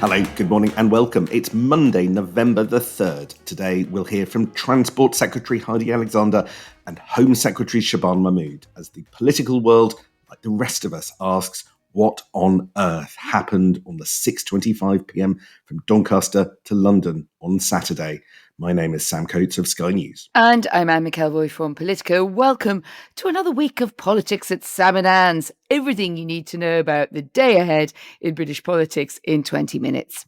Hello, good morning and welcome. It's Monday, November the 3rd. Today we'll hear from Transport Secretary Heidi Alexander and Home Secretary Shaban Mahmood as the political world, like the rest of us, asks what on earth happened on the 6:25pm from Doncaster to London on Saturday. My name is Sam Coates of Sky News. And I'm Anne McElroy from Politico. Welcome to another week of politics at Sam and Anne's. Everything you need to know about the day ahead in British politics in 20 minutes.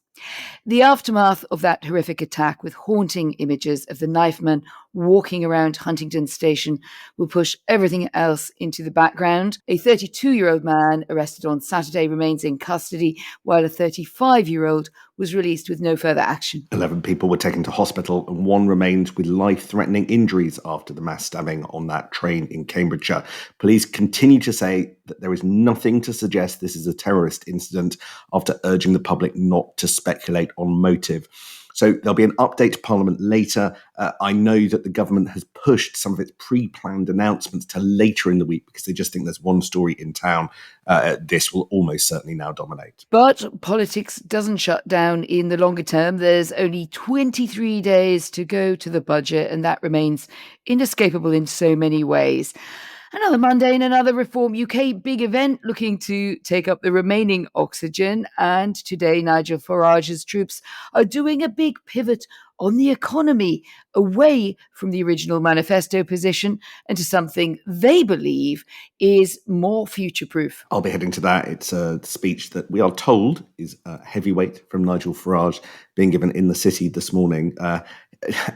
The aftermath of that horrific attack, with haunting images of the knifeman walking around Huntingdon Station, will push everything else into the background. A 32-year-old man arrested on Saturday remains in custody, while a 35-year-old was released with no further action. 11 people were taken to hospital and one remained with life-threatening injuries after the mass stabbing on that train in Cambridgeshire. Police continue to say that there is nothing to suggest this is a terrorist incident, after urging the public not to speculate on motive. So there'll be an update to Parliament later. I know that the government has pushed some of its pre-planned announcements to later in the week because they just think there's one story in town. This will almost certainly now dominate. But politics doesn't shut down in the longer term. There's only 23 days to go to the budget, and that remains inescapable in so many ways. Another Monday and another Reform UK big event looking to take up the remaining oxygen. And today, Nigel Farage's troops are doing a big pivot on the economy, away from the original manifesto position and to something they believe is more future-proof. I'll be heading to that. It's a speech that we are told is heavyweight from Nigel Farage being given in the City this morning.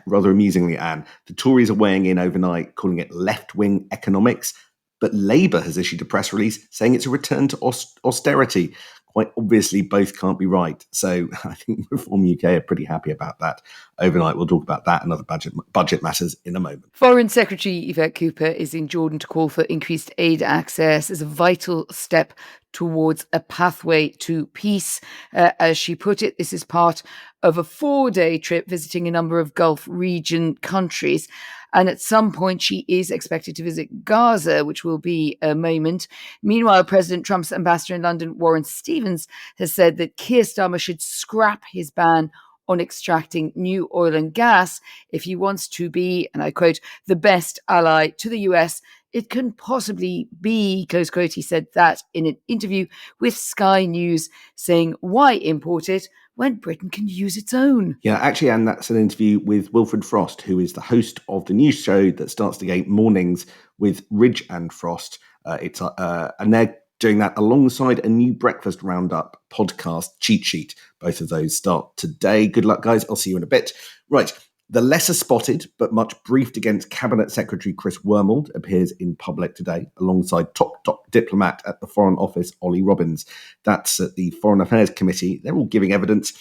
Rather amusingly, Anne, the Tories are weighing in overnight, calling it left-wing economics, but Labour has issued a press release saying it's a return to austerity. Quite obviously, both can't be right. So I think Reform UK are pretty happy about that. Overnight, we'll talk about that and other budget matters in a moment. Foreign Secretary Yvette Cooper is in Jordan to call for increased aid access as a vital step towards a pathway to peace. As she put it, this is part of a 4-day trip visiting a number of Gulf region countries. And at some point, she is expected to visit Gaza, which will be a moment. Meanwhile, President Trump's ambassador in London, Warren Stevens, has said that Keir Starmer should scrap his ban on extracting new oil and gas if he wants to be, and I quote, the best ally to the US it can possibly be, close quote. He said that in an interview with Sky News, saying, why import it when Britain can use its own? Yeah, actually, Anne, that's an interview with Wilfred Frost, who is the host of the news show that starts the 8 mornings with Ridge and Frost. And they're doing that alongside a new Breakfast Roundup podcast cheat sheet. Both of those start today. Good luck, guys. I'll see you in a bit. Right. The lesser spotted but much briefed against Cabinet Secretary Chris Wormald appears in public today alongside top diplomat at the Foreign Office, Ollie Robbins. That's at the Foreign Affairs Committee. They're all giving evidence,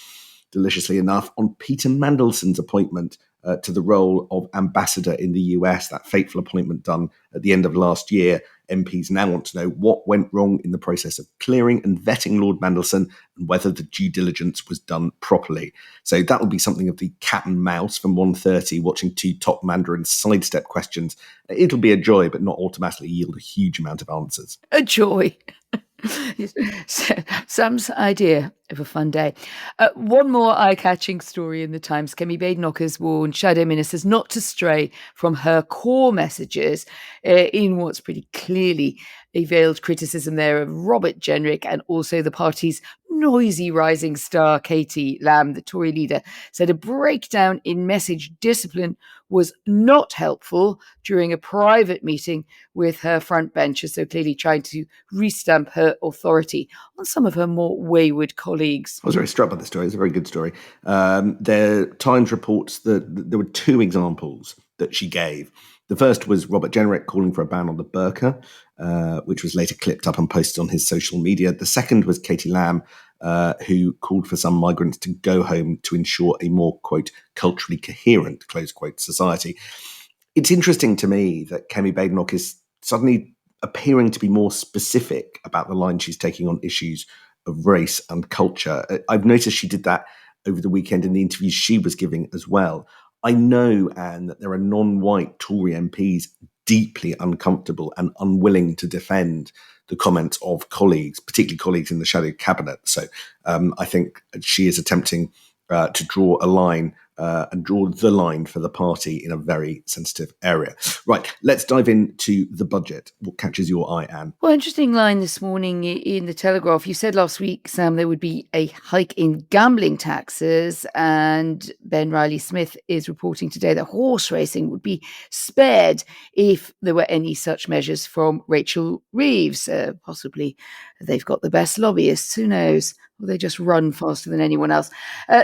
deliciously enough, on Peter Mandelson's appointment to the role of ambassador in the US, that fateful appointment done at the end of last year. MPs now want to know what went wrong in the process of clearing and vetting Lord Mandelson and whether the due diligence was done properly. So that will be something of the cat and mouse from 1:30, watching two top Mandarins sidestep questions. It'll be a joy, but not automatically yield a huge amount of answers. A joy. Sam's idea of a fun day. One more eye-catching story in the Times. Kemi Badenoch has warned shadow ministers not to stray from her core messages in what's pretty clearly a veiled criticism there of Robert Jenrick and also the party's noisy rising star Katie Lamb. The Tory leader said a breakdown in message discipline was not helpful during a private meeting with her frontbenchers, so clearly trying to restamp her authority on some of her more wayward colleagues. I was very struck by the story. It's a very good story. The Times reports that there were 2 examples that she gave. The first was Robert Jenrick calling for a ban on the burqa, which was later clipped up and posted on his social media. The second was Katie Lamb, who called for some migrants to go home to ensure a more, quote, culturally coherent, close quote, society. It's interesting to me that Kemi Badenoch is suddenly appearing to be more specific about the line she's taking on issues of race and culture. I've noticed she did that over the weekend in the interviews she was giving as well. I know, Anne, that there are non-white Tory MPs deeply uncomfortable and unwilling to defend the comments of colleagues, particularly colleagues in the shadow cabinet. So I think she is attempting to draw a line and draw the line for the party in a very sensitive area. Right, let's dive into the budget. What catches your eye, Anne? Well, interesting line this morning in the Telegraph. You said last week, Sam, there would be a hike in gambling taxes, and Ben Riley-Smith is reporting today that horse racing would be spared if there were any such measures from Rachel Reeves. Possibly they've got the best lobbyists, who knows? Or they just run faster than anyone else.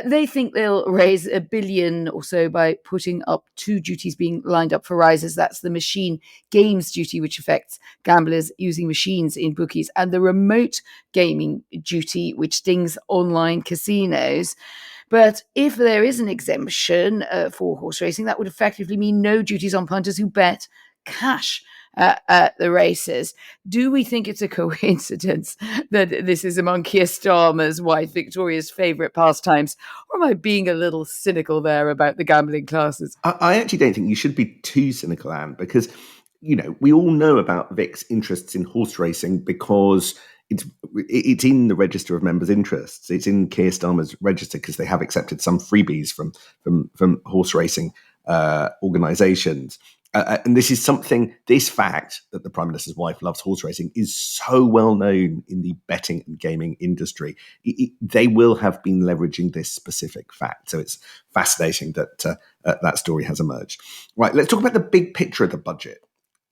They think they'll raise $1 billion or so by putting up two duties being lined up for rises. That's the machine games duty, which affects gamblers using machines in bookies, and the remote gaming duty, which stings online casinos. But if there is an exemption for horse racing, that would effectively mean no duties on punters who bet cash at the races. Do we think it's a coincidence that this is among Keir Starmer's wife Victoria's favourite pastimes, or am I being a little cynical there about the gambling classes? I actually don't think you should be too cynical, Anne, because we all know about Vic's interests in horse racing because it's in the register of members' interests. It's in Keir Starmer's register because they have accepted some freebies from horse racing organisations. And this fact that the Prime Minister's wife loves horse racing is so well known in the betting and gaming industry. They will have been leveraging this specific fact. So it's fascinating that that story has emerged. Right, let's talk about the big picture of the budget.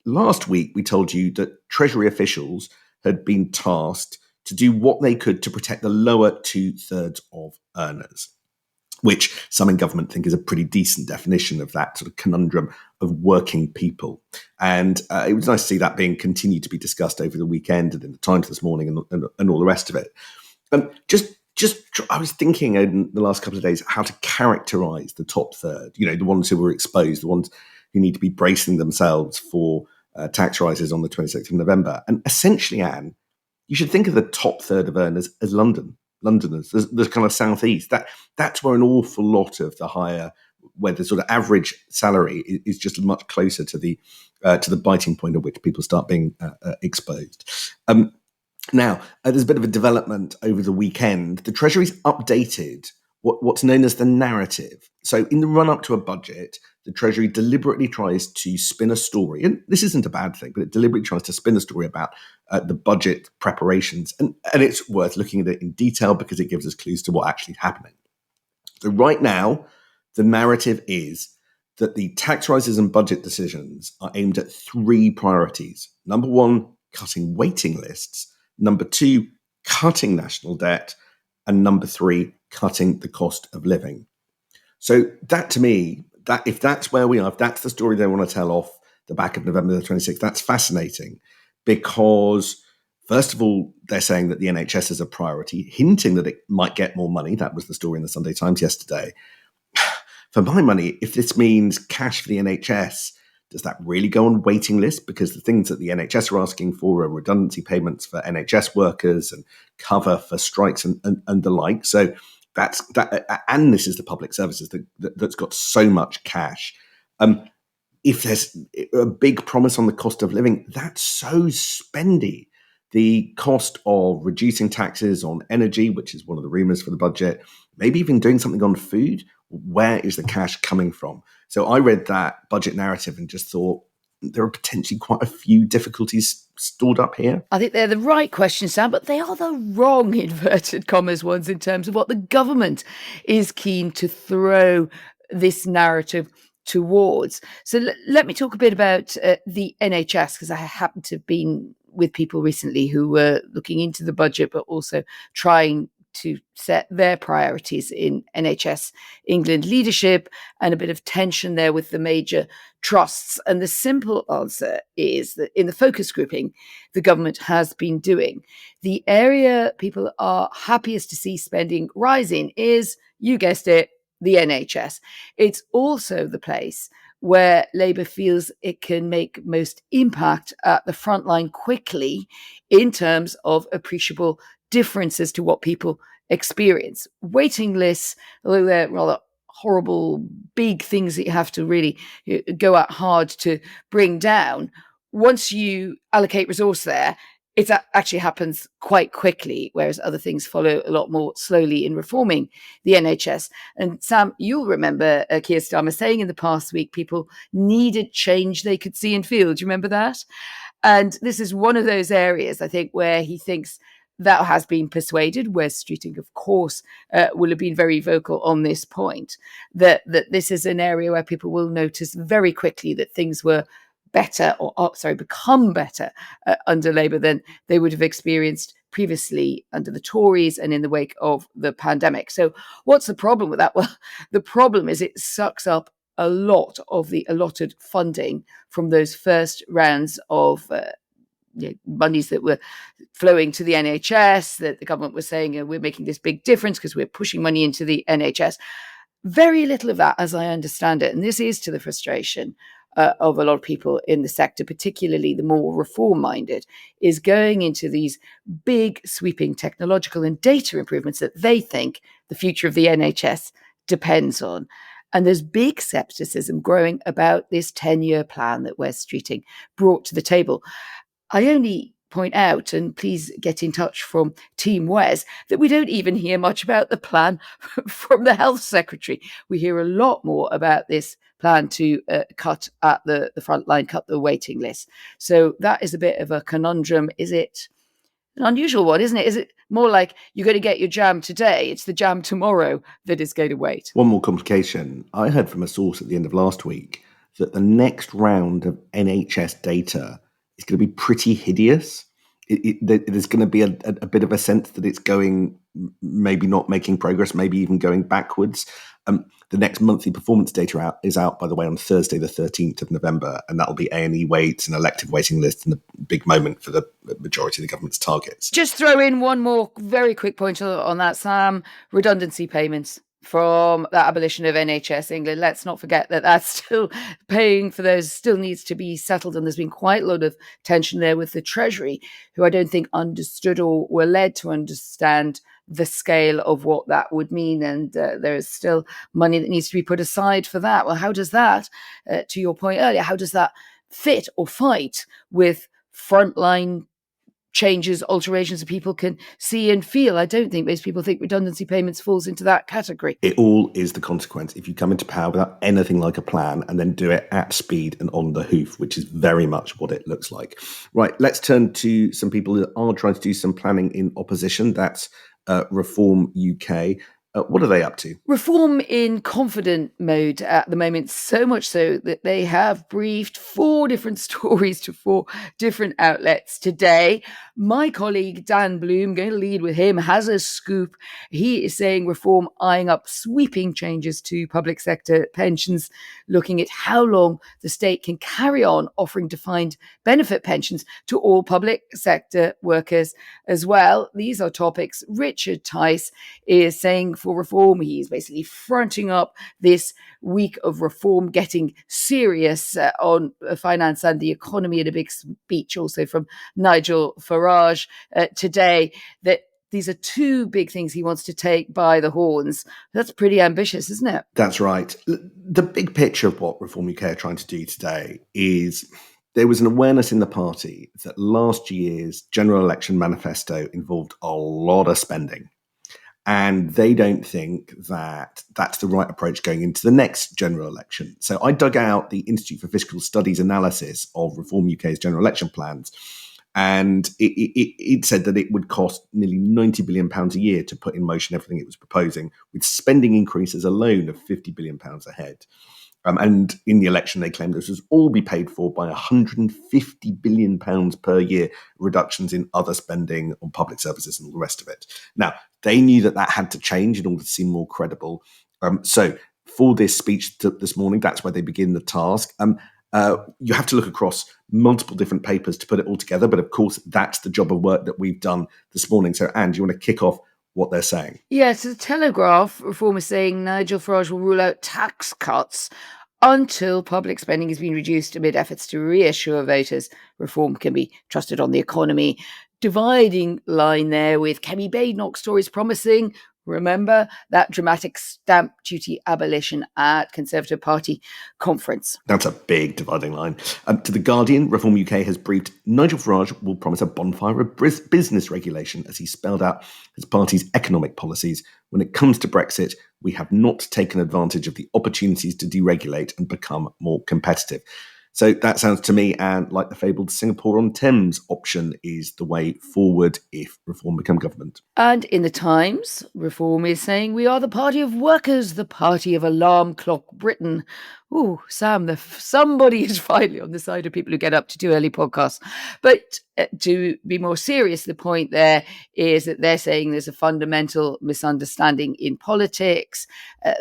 Last week, we told you that Treasury officials had been tasked to do what they could to protect the lower 2/3 of earners, which some in government think is a pretty decent definition of that sort of conundrum of working people. And it was nice to see that being continued to be discussed over the weekend and in the Times this morning and all the rest of it. I was thinking in the last couple of days how to characterize the top third, the ones who were exposed, the ones who need to be bracing themselves for tax rises on the 26th of November. And essentially, Anne, you should think of the top third of earners as Londoners, the kind of southeast. That's where an awful lot of the higher, where the sort of average salary is just much closer to the biting point at which people start being exposed. Now, there's a bit of a development over the weekend. The Treasury's updated what's known as the narrative. So in the run-up to a budget, the Treasury deliberately tries to spin a story, and this isn't a bad thing, but it deliberately tries to spin a story about the budget preparations. And it's worth looking at it in detail because it gives us clues to what's actually happening. So right now, the narrative is that the tax rises and budget decisions are aimed at three priorities. Number one, cutting waiting lists. Number two, cutting national debt. And number three, cutting the cost of living. So that, to me, that if that's where we are, if that's the story they want to tell off the back of November the 26th, that's fascinating because, first of all, they're saying that the NHS is a priority, hinting that it might get more money. That was the story in the Sunday Times yesterday. For my money, if this means cash for the NHS, does that really go on waiting list? Because the things that the NHS are asking for are redundancy payments for NHS workers and cover for strikes and the like. So that's that, and this is the public services that's got so much cash. If there's a big promise on the cost of living, that's so spendy. The cost of reducing taxes on energy, which is one of the rumours for the budget, maybe even doing something on food. Where is the cash coming from? So I read that budget narrative and just thought there are potentially quite a few difficulties stored up here. I think they're the right questions, Sam, but they are the wrong, inverted commas, ones in terms of what the government is keen to throw this narrative towards. So let me talk a bit about the NHS, because I happen to have been with people recently who were looking into the budget, but also trying to set their priorities in NHS England leadership, and a bit of tension there with the major trusts. And the simple answer is that in the focus grouping the government has been doing, the area people are happiest to see spending rising is, you guessed it, the NHS. It's also the place where Labour feels it can make most impact at the front line quickly in terms of appreciable differences to what people experience. Waiting lists, although they're rather horrible big things that you have to really go at hard to bring down. Once you allocate resource there, it actually happens quite quickly, whereas other things follow a lot more slowly in reforming the NHS. And Sam, you'll remember Keir Starmer saying in the past week people needed change they could see and feel. Do you remember that? And this is one of those areas, I think, where he thinks that has been persuaded, where Streeting, of course, will have been very vocal on this point, that this is an area where people will notice very quickly that things were better, become better under Labour than they would have experienced previously under the Tories and in the wake of the pandemic. So what's the problem with that? Well, the problem is it sucks up a lot of the allotted funding from those first rounds of monies that were flowing to the NHS, that the government was saying, we're making this big difference because we're pushing money into the NHS. Very little of that, as I understand it, and this is to the frustration of a lot of people in the sector, particularly the more reform-minded, is going into these big, sweeping technological and data improvements that they think the future of the NHS depends on. And there's big scepticism growing about this 10-year plan that Wes Streeting brought to the table. I only point out, and please get in touch from Team Wes, that we don't even hear much about the plan from the Health Secretary. We hear a lot more about this plan to cut at the front line, cut the waiting list. So that is a bit of a conundrum. Is it an unusual one, isn't it? Is it more like you're going to get your jam today, it's the jam tomorrow that is going to wait? One more complication. I heard from a source at the end of last week that the next round of NHS data is going to be pretty hideous. There's going to be a bit of a sense that it's going, maybe not making progress, maybe even going backwards. The next monthly performance data is out, by the way, on Thursday, the 13th of November, and that'll be A&E waits and elective waiting lists and a big moment for the majority of the government's targets. Just throw in one more very quick point on that, Sam. Redundancy payments from the abolition of NHS England. Let's not forget that that's still paying for those, still needs to be settled. And there's been quite a lot of tension there with the Treasury, who I don't think understood or were led to understand the scale of what that would mean. And there is still money that needs to be put aside for that. Well, how does that, to your point earlier, how does that fit or fight with frontline changes, alterations that people can see and feel? I don't think most people think redundancy payments falls into that category. It all is the consequence if you come into power without anything like a plan and then do it at speed and on the hoof, which is very much what it looks like. Right, let's turn to some people that are trying to do some planning in opposition. That's Reform UK. What are they up to? Reform in confident mode at the moment, so much so that they have briefed 4 different stories to 4 different outlets today. My colleague Dan Bloom, going to lead with him, has a scoop. He is saying Reform eyeing up sweeping changes to public sector pensions, looking at how long the state can carry on offering defined benefit pensions to all public sector workers as well. These are topics Richard Tice is saying for Reform. He's basically fronting up this week of Reform, getting serious on finance and the economy, in a big speech also from Nigel Farage today, that these are 2 big things he wants to take by the horns. That's pretty ambitious, isn't it? That's right. The big picture of what Reform UK are trying to do today is there was an awareness in the party that last year's general election manifesto involved a lot of spending. And they don't think that that's the right approach going into the next general election. So I dug out the Institute for Fiscal Studies analysis of Reform UK's general election plans, and it said that it would cost nearly £90 billion a year to put in motion everything it was proposing, with spending increases alone of £50 billion ahead. And in the election, they claimed this would all be paid for by £150 billion per year reductions in other spending on public services and all the rest of it. Now, they knew that had to change in order to seem more credible. So for this speech this morning, that's where they begin the task. You have to look across multiple different papers to put it all together. But of course, that's the job of work that we've done this morning. So, Anne, do you want to kick off what they're saying? Yes, the Telegraph, Reform is saying Nigel Farage will rule out tax cuts until public spending has been reduced amid efforts to reassure voters Reform can be trusted on the economy. Dividing line there with Kemi Badenoch stories promising Remember that dramatic stamp duty abolition at Conservative Party conference? That's a big dividing line. To The Guardian, Reform UK has briefed Nigel Farage will promise a bonfire of business regulation as he spelled out his party's economic policies. When it comes to Brexit, we have not taken advantage of the opportunities to deregulate and become more competitive. So that sounds to me, and like the fabled Singapore-on-Thames option is the way forward if Reform become government. And in the Times, Reform is saying we are the party of workers, the party of alarm clock Britain. Ooh, Sam, somebody is finally on the side of people who get up to do early podcasts. But to be more serious, the point there is that they're saying there's a fundamental misunderstanding in politics.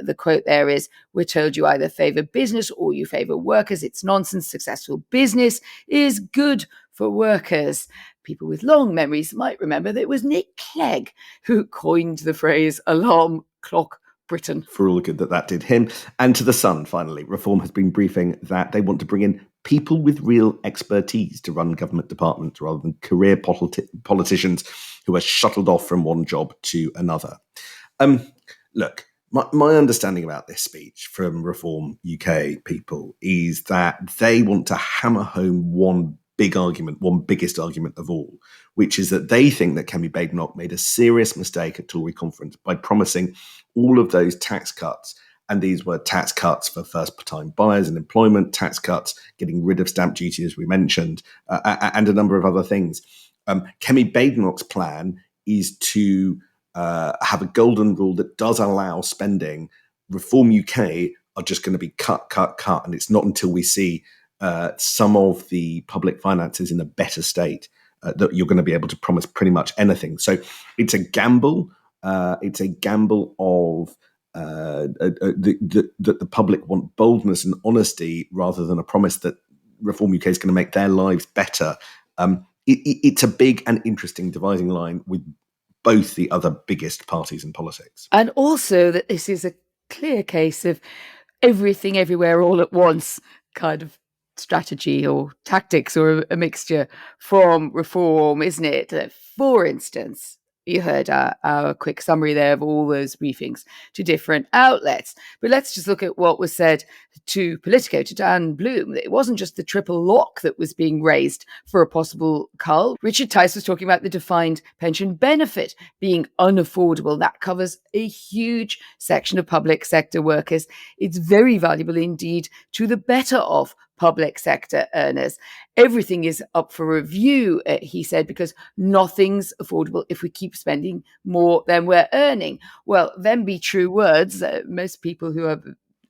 The quote there is, we're told you either favour business or you favour workers. It's nonsense. Successful business is good for workers. People with long memories might remember that it was Nick Clegg who coined the phrase alarm clock Britain. For all the good that did him. And to The Sun, finally, Reform has been briefing that they want to bring in people with real expertise to run government departments rather than career politicians who are shuttled off from one job to another. Look, my understanding about this speech from Reform UK people is that they want to hammer home one biggest argument of all, which is that they think that Kemi Badenoch made a serious mistake at Tory conference by promising all of those tax cuts. And these were tax cuts for first-time buyers and employment, tax cuts, getting rid of stamp duty, as we mentioned, and a number of other things. Kemi Badenoch's plan is to have a golden rule that does allow spending. Reform UK are just going to be cut. And it's not until we see some of the public finances in a better state that you're going to be able to promise pretty much anything. So it's a gamble. It's a gamble of that the public want boldness and honesty rather than a promise that Reform UK is going to make their lives better. It's a big and interesting dividing line with both the other biggest parties in politics. And also that this is a clear case of everything everywhere all at once kind of strategy or tactics, or a mixture from Reform, isn't it? For instance, you heard our quick summary there of all those briefings to different outlets. But let's just look at what was said to Politico, to Dan Bloom. It wasn't just the triple lock that was being raised for a possible cull. Richard Tice was talking about the defined pension benefit being unaffordable. That covers a huge section of public sector workers. It's very valuable indeed to the better off public sector earners. Everything is up for review, he said, because nothing's affordable if we keep spending more than we're earning. Well, them be true words. Most people who have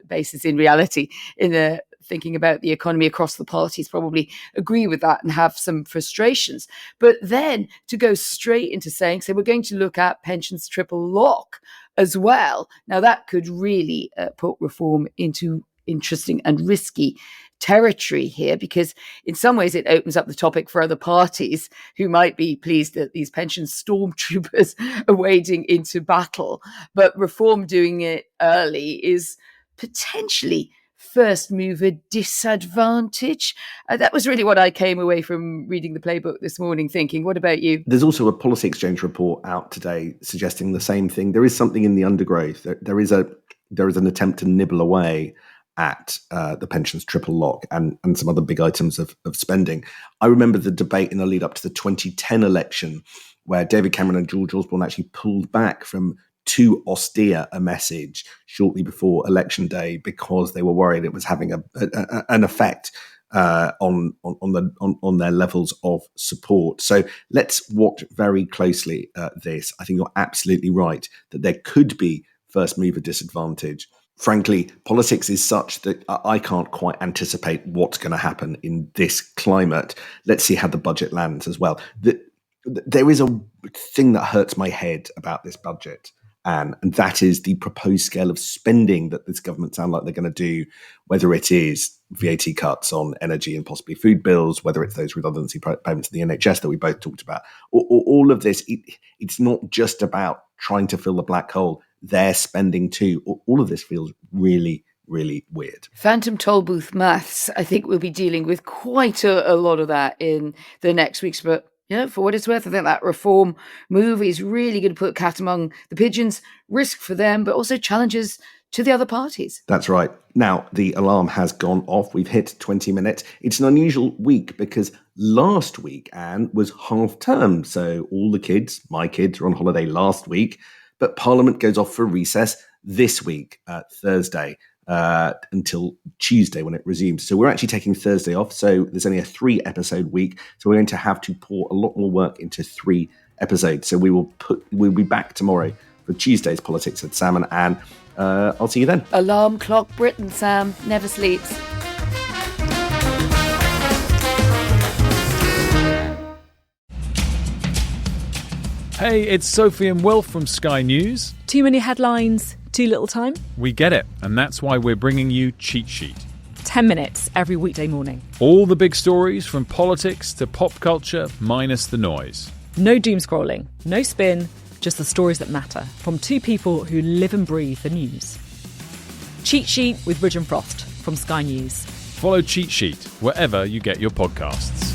basis in reality in thinking about the economy across the parties probably agree with that and have some frustrations. But then to go straight into saying, so we're going to look at pensions triple lock as well. Now that could really put Reform into interesting and risky territory here, because in some ways it opens up the topic for other parties who might be pleased that these pension stormtroopers are wading into battle. But Reform doing it early is potentially first mover disadvantage. That was really what I came away from reading the playbook this morning thinking. What about you? There's also a Policy Exchange report out today suggesting the same thing. There is something in the undergrowth. There is an attempt to nibble away at the pensions triple lock and some other big items of spending. I remember the debate in the lead up to the 2010 election where David Cameron and George Osborne actually pulled back from too austere a message shortly before election day because they were worried it was having an effect on their levels of support. So let's watch very closely at this. I think you're absolutely right that there could be first mover disadvantage. Frankly, politics is such that I can't quite anticipate what's going to happen in this climate. Let's see how the budget lands as well. There is a thing that hurts my head about this budget, and that is the proposed scale of spending that this government sound like they're going to do, whether it is VAT cuts on energy and possibly food bills, whether it's those redundancy payments to the NHS that we both talked about. All of this, it's not just about trying to fill the black hole. They're spending too. All of this feels really, really weird. Phantom toll booth maths. I think we'll be dealing with quite a lot of that in the next weeks. But For what it's worth, I think that reform move is really going to put cat among the pigeons, risk for them, but also challenges to the other parties. That's right. Now, the alarm has gone off. We've hit 20 minutes. It's an unusual week because last week, Anne, was half term. So all the kids, my kids, were on holiday last week, but Parliament goes off for recess this week, Thursday, until Tuesday when it resumes. So we're actually taking Thursday off. So there's only a 3-episode week. So we're going to have to pour a lot more work into 3 episodes. So we'll be back tomorrow for Tuesday's Politics with Sam and Anne. I'll see you then. Alarm clock Britain, Sam. Never sleeps. Hey, it's Sophie and Will from Sky News. Too many headlines, too little time? We get it, and that's why we're bringing you Cheat Sheet. 10 minutes every weekday morning. All the big stories from politics to pop culture, minus the noise. No doom scrolling, no spin, just the stories that matter, from 2 people who live and breathe the news. Cheat Sheet with Ridge and Frost from Sky News. Follow Cheat Sheet wherever you get your podcasts.